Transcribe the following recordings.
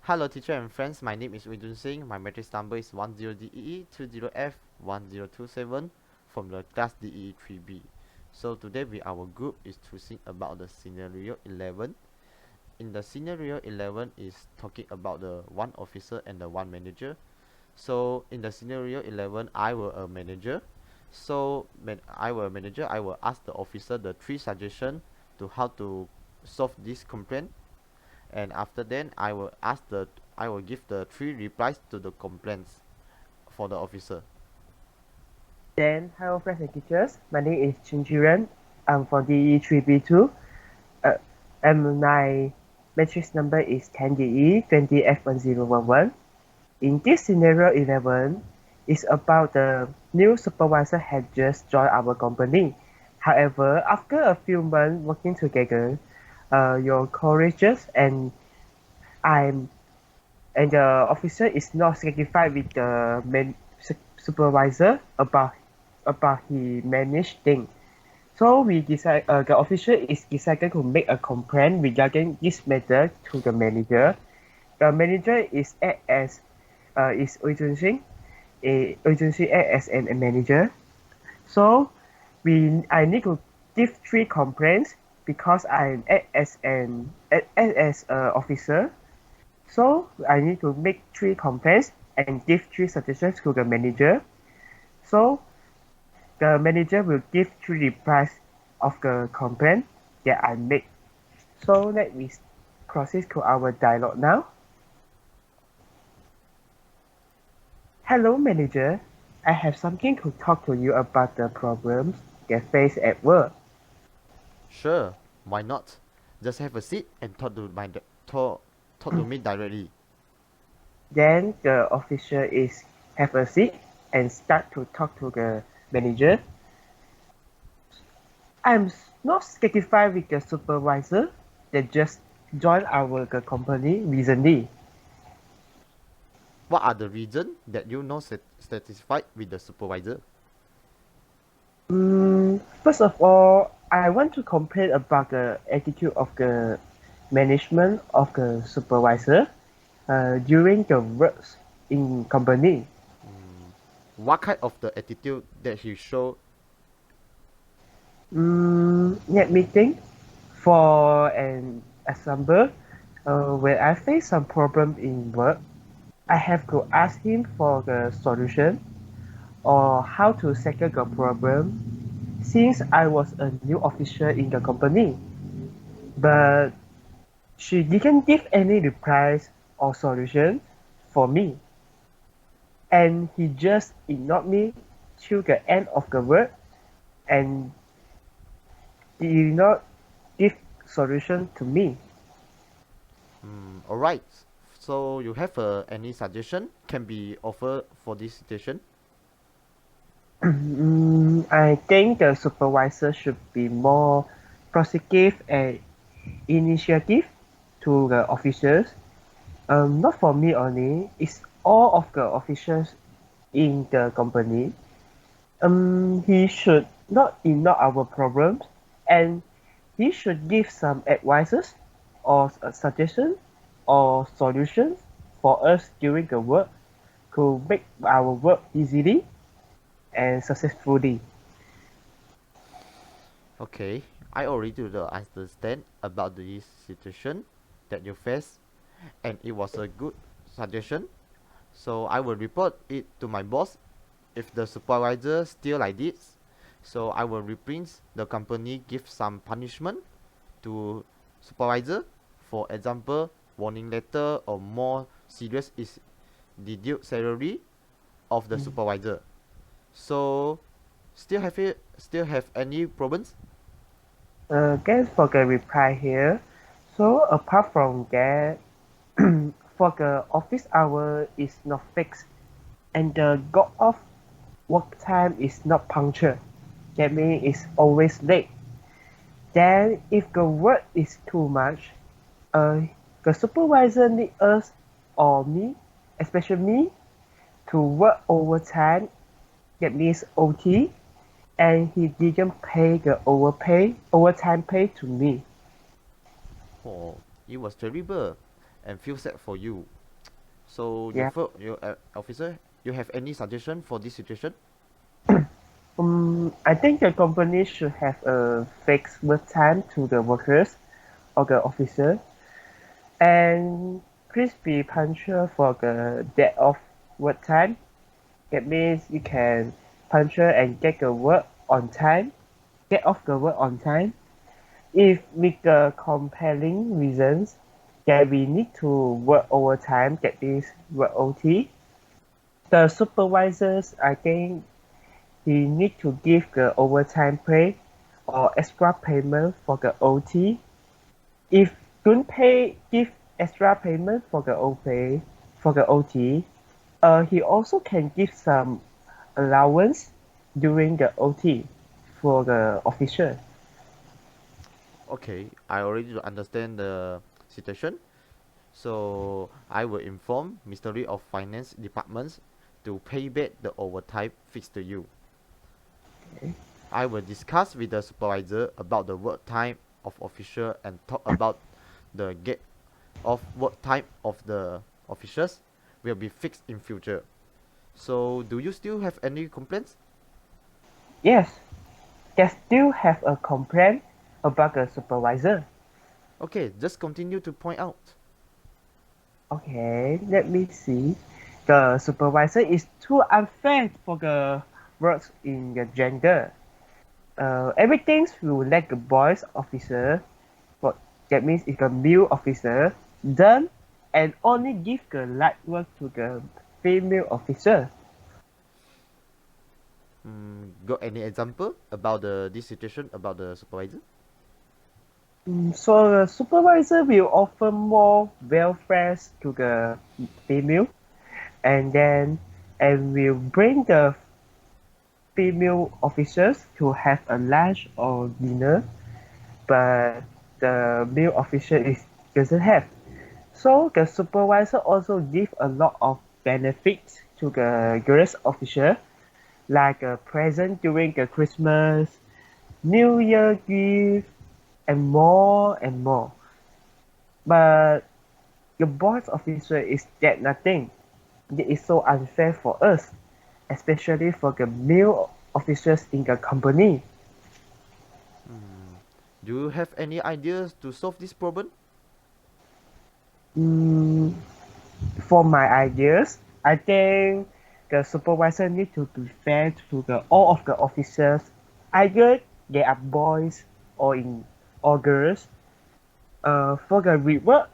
Hello teacher and friends, my name is Wei Singh. My matrix number is 10DEE20F1027 from the class DEE3B. So today our group is to sing about the scenario 11. In the scenario 11 is talking about the one officer and the one manager. So in the scenario 11, I were a manager. So I will ask the officer the three suggestions to how to solve this complaint, and after then I will give the three replies to the complaints for the officer. Then, hello friends and teachers. My name is CHIN1011. I'm from DE3B2. Uh, and my matrix number is 10DE20F1011. In this scenario 11, it's about the new supervisor had just joined our company. However, after a few months working together, your courageous I'm and the officer is not satisfied with the supervisor about he managed things. So we decide the officer is decided to make a complaint regarding this matter to the manager. The manager is act as is agency act as a manager. So I need to give three complaints because I act as a officer. So I need to make three complaints and give three suggestions to the manager. So the manager will give three replies of the complaint that I make. So let me proceed to our dialogue now. Hello manager, I have something to talk to you about the problems that face at work. Sure, why not? Just have a seat and talk to me directly. Then the officer is have a seat and start to talk to the manager. I'm not satisfied with the supervisor that just joined our company recently. What are the reasons that you not satisfied with the supervisor? First of all, I want to complain about the attitude of the management of the supervisor during the works in company. What kind of the attitude that he show? Let me think. For an example, when I face some problem in work, I have to ask him for the solution or how to settle the problem since I was a new officer in the company. But she didn't give any replies or solution for me, and he just ignored me till the end of the work and did not give solution to me. Alright, so you have any suggestion can be offered for this situation? I think the supervisor should be more positive and initiative to the officers. Not for me only, it's all of the officers in the company. He should not ignore our problems and he should give some advices or suggestions or solutions for us during the work to make our work easily and successfully. Okay, I already do understand about this situation that you face, and it was a good suggestion. So I will report it to my boss if the supervisor still like this. So I will reprint the company give some punishment to supervisor. For example, warning letter or more serious is deduct salary of the supervisor. So still have any problems? Thanks for the reply here. So apart from that, for the office hour is not fixed and the go off work time is not punctual. That means it's always late. Then if the work is too much, uh, the supervisor need us or me, especially me, to work overtime. That means OT, and he didn't pay the overtime pay to me. Oh, it was terrible. and feel sad for you. So Yeah. your officer, you have any suggestion for this situation? I think the company should have a fixed work time to the workers or the officer, and please be punctual for the day of work time. That means you can punctual and get the work on time, get off the work on time. If with the compelling reasons that we need to work overtime, that is work OT, the supervisors, I think he need to give the overtime pay or extra payment for the OT. If don't pay, give extra payment for the OT. He also can give some allowance during the OT for the official. Okay, I already understand the situation. So I will inform Ministry of Finance departments to pay back the overtime fixed to you. Okay. I will discuss with the supervisor about the work time of official and talk about the get off work time of the officials will be fixed in future. So do you still have any complaints? Yes, they still have a complaint about the supervisor. Okay, just continue to point out. Okay, let me see. The supervisor is too unfair for the works in the gender. Everything will let the boys officer, but that means it's a male officer, done and only give the light work to the female officer. Got any example about this situation about the supervisor? So the supervisor will offer more welfare to the female, and then and will bring the female officers to have a lunch or dinner, but the male officer is doesn't have. So the supervisor also give a lot of benefits to the girls officer, like a present during the Christmas, New Year gift, and more and more. But the boss officer is that nothing. It is so unfair for us, especially for the male officers in the company. Hmm. Do you have any ideas to solve this problem? Mm, for my ideas, I think the supervisor need to be fair to the all of the officers. Either they are boys or in or girls. For the reward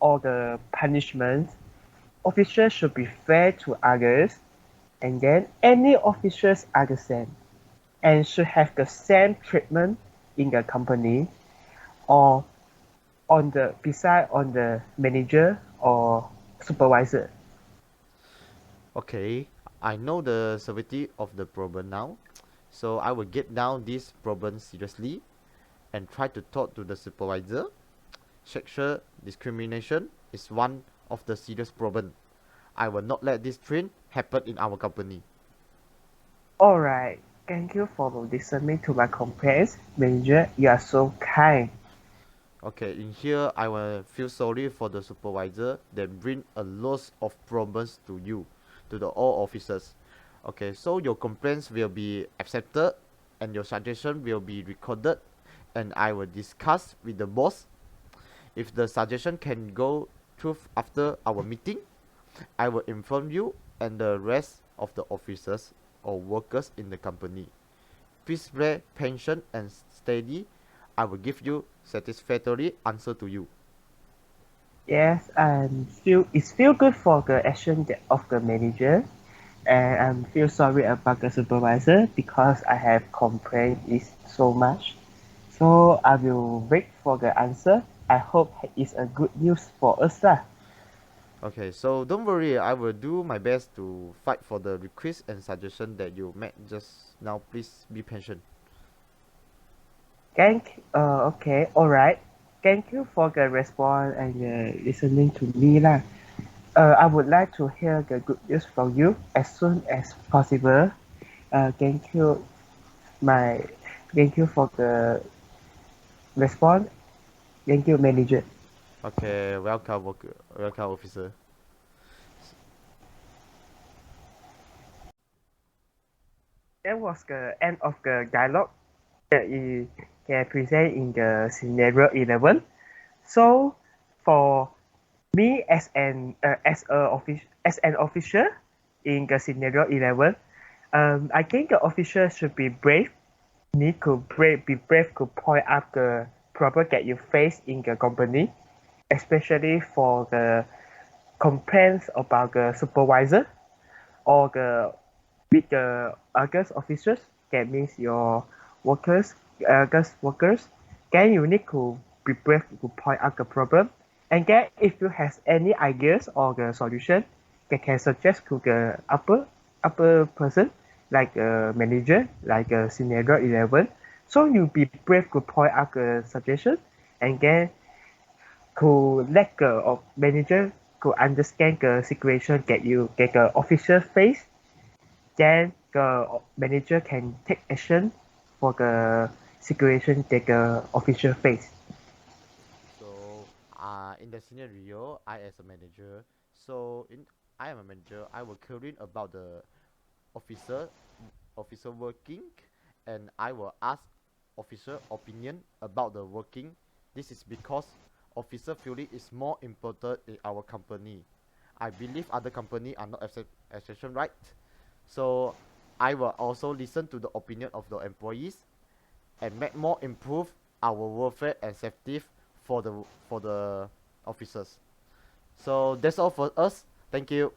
or the punishment, officers should be fair to others, and then any officers are the same and should have the same treatment in the company or on the beside on the manager or supervisor. Okay, I know the severity of the problem now, so I will get down this problem seriously and try to talk to the supervisor. Sexual discrimination is one of the serious problem. I will not let this trend happen in our company. Alright, thank you for listening to my complaints. Manager, you are so kind. Okay, in here I will feel sorry for the supervisor that bring a lot of problems to you, to the all officers. Okay, so your complaints will be accepted and your suggestion will be recorded and I will discuss with the boss. If the suggestion can go through after our meeting, I will inform you and the rest of the officers or workers in the company. Please be patient and steady. I will give you satisfactory answer to you. Yes, and feel good for the action of the manager, and I feel sorry about the supervisor because I have complained it so much. So I will wait for the answer. I hope it's a good news for us lah. Okay, so don't worry, I will do my best to fight for the request and suggestion that you made just now. Please be patient. Okay, alright. Thank you for the response and listening to me lah. I would like to hear the good news from you as soon as possible. Thank you, my, thank you for the response. Thank you, manager. Okay, welcome, welcome, officer. That was the end of the dialogue that you can present in the scenario 11. So, for me as an officer in the scenario 11, I think the officer should be brave. Need to be brave to point out the problem that you face in the company, especially for the complaints about the supervisor or the with the other officers. That means your workers, others workers. Then you need to be brave to point out the problem. And then if you have any ideas or the solution, they can suggest to the upper person like a manager, like a scenario 11. So you be brave to point out the suggestion and then to let the manager to understand the situation that you get the official face, then the manager can take action for the situation that the official face. So, in the scenario, I as a manager, so in I am a manager, I will query about the officer officer working, and I will ask officer opinion about the working. This is because officer feeling is more important in our company. I believe other company are not exception, right? So I will also listen to the opinion of the employees and make more improve our welfare and safety for the officers. So that's all for us. Thank you.